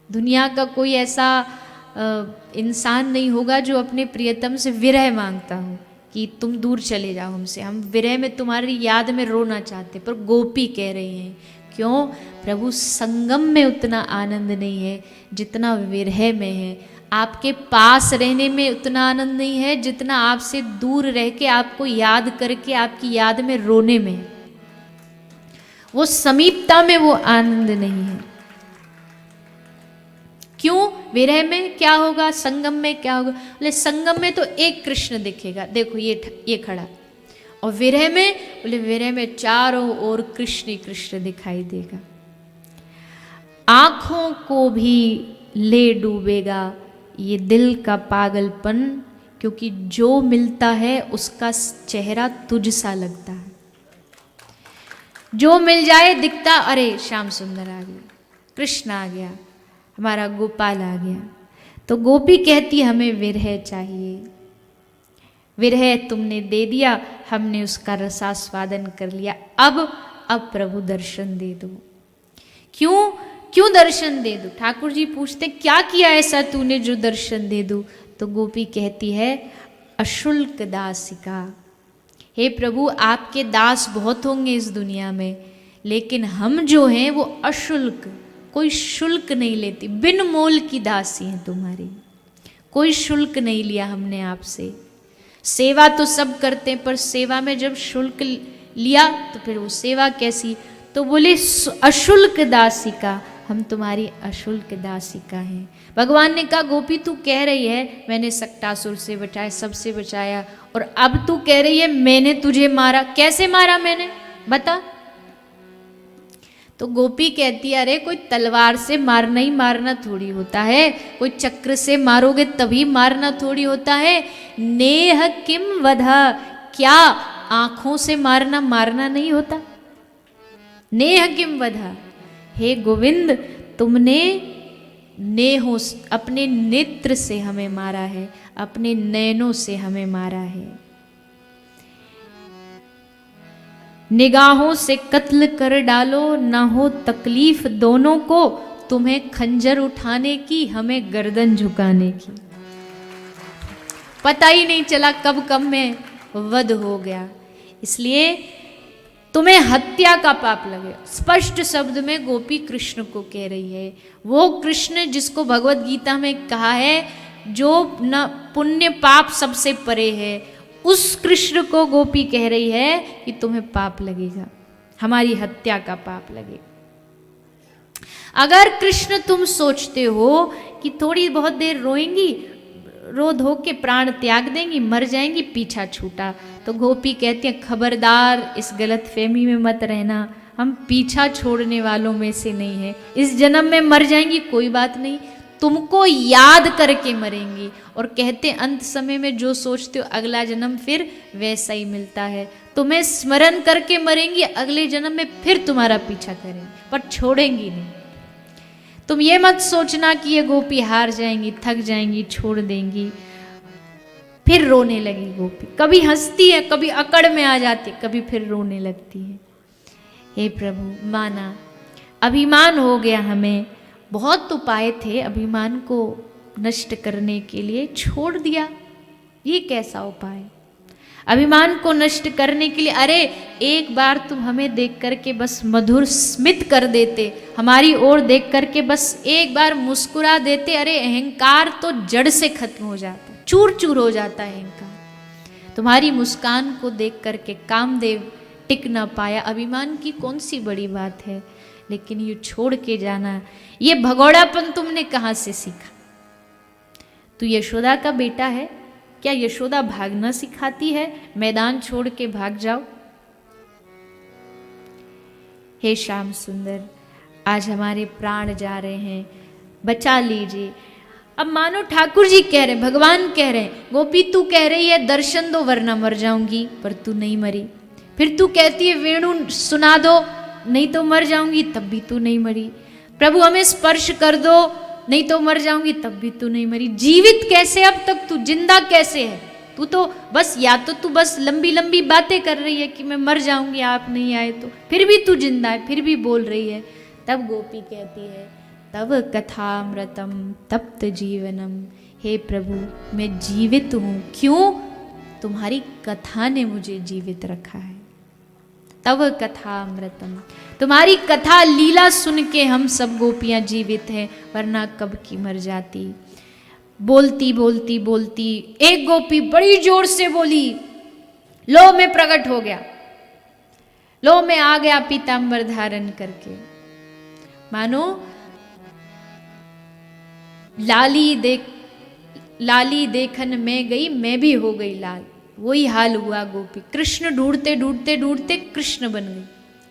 दुनिया का कोई ऐसा इंसान नहीं होगा जो अपने प्रियतम से विरह मांगता हो कि तुम दूर चले जाओ हमसे, हम विरह में तुम्हारी याद में रोना चाहते। पर गोपी कह रही हैं क्यों? प्रभु संगम में उतना आनंद नहीं है जितना विरह में है, आपके पास रहने में उतना आनंद नहीं है जितना आपसे दूर रह के आपको याद करके आपकी याद में रोने में है। वो समीपता में वो आनंद नहीं है। क्यों? विरह में क्या होगा, संगम में क्या होगा? बोले संगम में तो एक कृष्ण दिखेगा, देखो ये खड़ा, और विरह में, बोले विरह में चारों ओर कृष्ण ही कृष्ण दिखाई देगा। आंखों को भी ले डूबेगा ये दिल का पागलपन, क्योंकि जो मिलता है उसका चेहरा तुझ सा लगता है। जो मिल जाए दिखता, अरे श्याम सुंदर आ गया, कृष्ण आ गया, हमारा गोपाल आ गया। तो गोपी कहती हमें विरह चाहिए, विरह तुमने दे दिया, हमने उसका रसास्वादन कर लिया, अब प्रभु दर्शन दे दो। क्यों दर्शन दे दो? ठाकुर जी पूछते क्या किया ऐसा तूने जो दर्शन दे दो? तो गोपी कहती है अशुल्क दासिका, हे प्रभु आपके दास बहुत होंगे इस दुनिया में, लेकिन हम जो हैं वो अशुल्क, कोई शुल्क नहीं लेती, बिन मोल की दासी हैं तुम्हारी, कोई शुल्क नहीं लिया हमने आपसे। सेवा तो सब करते हैं, पर सेवा में जब शुल्क लिया तो फिर वो सेवा कैसी? तो बोले अशुल्क दासिका, हम तुम्हारी अशुल्क दासिका हैं। भगवान ने कहा गोपी तू कह रही है मैंने सक्टासुर से बचाया, सबसे बचाया, और अब तू कह रही है मैंने तुझे मारा। कैसे मारा मैंने, बता। तो गोपी कहती है अरे कोई तलवार से मारना ही मारना थोड़ी होता है, कोई चक्र से मारोगे तभी मारना थोड़ी होता है। नेह किम वधा, क्या आंखों से मारना मारना नहीं होता? नेह किम वधा, हे गोविंद तुमने नेहों अपने नेत्र से हमें मारा है, अपने नयनों से हमें मारा है। निगाहों से कत्ल कर डालो, ना हो तकलीफ दोनों को, तुम्हें खंजर उठाने की हमें गर्दन झुकाने की। पता ही नहीं चला कब में वध हो गया, इसलिए तुम्हें हत्या का पाप लगे। स्पष्ट शब्द में गोपी कृष्ण को कह रही है, वो कृष्ण जिसको भगवत गीता में कहा है जो न पुण्य पाप सबसे परे है, उस कृष्ण को गोपी कह रही है कि तुम्हें पाप लगेगा, हमारी हत्या का पाप लगेगा। अगर कृष्ण तुम सोचते हो कि थोड़ी बहुत देर रोएंगी, रो धो के प्राण त्याग देंगी, मर जाएंगी, पीछा छूटा, तो गोपी कहती है खबरदार इस गलत फहमी में मत रहना, हम पीछा छोड़ने वालों में से नहीं है। इस जन्म में मर जाएंगी कोई बात नहीं, तुमको याद करके मरेंगी। और कहते अंत समय में जो सोचते हो अगला जन्म फिर वैसा ही मिलता है, तुम्हें स्मरण करके मरेंगी, अगले जन्म में फिर तुम्हारा पीछा करेंगी, पर छोड़ेंगी नहीं। तुम ये मत सोचना कि ये गोपी हार जाएंगी, थक जाएंगी, छोड़ देंगी, फिर रोने लगी गोपी। कभी हंसती है, कभी अकड़ में आ जाती, कभी फिर रोने लगती है। हे प्रभु माना, अभिमान हो गया हमें, बहुत उपाय थे अभिमान को नष्ट करने के लिए, छोड़ दिया, ये कैसा उपाय? अभिमान को नष्ट करने के लिए, अरे एक बार तुम हमें देख करके बस मधुर स्मित कर देते, हमारी ओर देख करके बस एक बार मुस्कुरा देते, अरे अहंकार तो जड़ से खत्म हो जाता, चूर चूर हो जाता है अहंकार। तुम्हारी मुस्कान को देख करके कामदेव टिक ना पाया। अभिमान की कौन सी बड़ी बात है, लेकिन ये छोड़ के जाना, ये भगोड़ापन तुमने कहाँ से सीखा? तू यशोदा का बेटा है, क्या यशोदा भागना सिखाती है? मैदान छोड़ के भाग जाओ। हे श्याम सुंदर, आज हमारे प्राण जा रहे हैं, बचा लीजिए। अब मानो ठाकुर जी कह रहे, भगवान कह रहे, गोपी तू कह रही है दर्शन दो वरना मर जाऊंगी, पर तू नहीं मरी। फिर तू कहती है वेणु सुना दो, नहीं तो मर जाऊंगी, तब भी तू नहीं मरी। प्रभु हमें स्पर्श कर दो, नहीं तो मर जाऊंगी, तब भी तू नहीं मरी। जीवित कैसे? अब तक तू जिंदा कैसे है? तू तो बस, या तो तू बस लंबी लंबी बातें कर रही है कि मैं मर जाऊंगी आप नहीं आए तो, फिर भी तू जिंदा है, फिर भी बोल रही है। तब गोपी कहती है तव कथामृतम तप्त जीवनम। हे प्रभु, मैं जीवित हूँ, क्यों? तुम्हारी कथा ने मुझे जीवित रखा है। तव कथामृतम, तुम्हारी कथा लीला सुन के हम सब गोपियां जीवित हैं, वरना कब की मर जाती। बोलती बोलती बोलती एक गोपी बड़ी जोर से बोली, लो मैं प्रकट हो गया, लो मैं आ गया पीतांबर धारण करके। मानो लाली देखन मैं गई, मैं भी हो गई लाल। वही हाल हुआ गोपी। कृष्ण ढूंढते ढूंढते ढूंढते कृष्ण बन गई,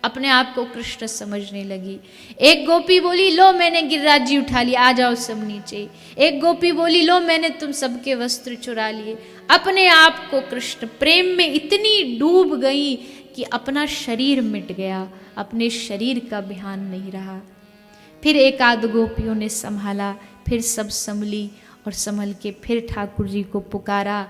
अपने आप को कृष्ण समझने लगी। एक गोपी बोली, लो मैंने गिरिराज जी उठा लिया, आ जाओ सब नीचे। एक गोपी बोली, लो मैंने तुम सबके वस्त्र चुरा लिए। अपने आप को कृष्ण प्रेम में इतनी डूब गई कि अपना शरीर मिट गया, अपने शरीर का ध्यान नहीं रहा। फिर एक आध गोपियों ने संभाला, फिर सब संभली और संभल के फिर ठाकुर जी को पुकारा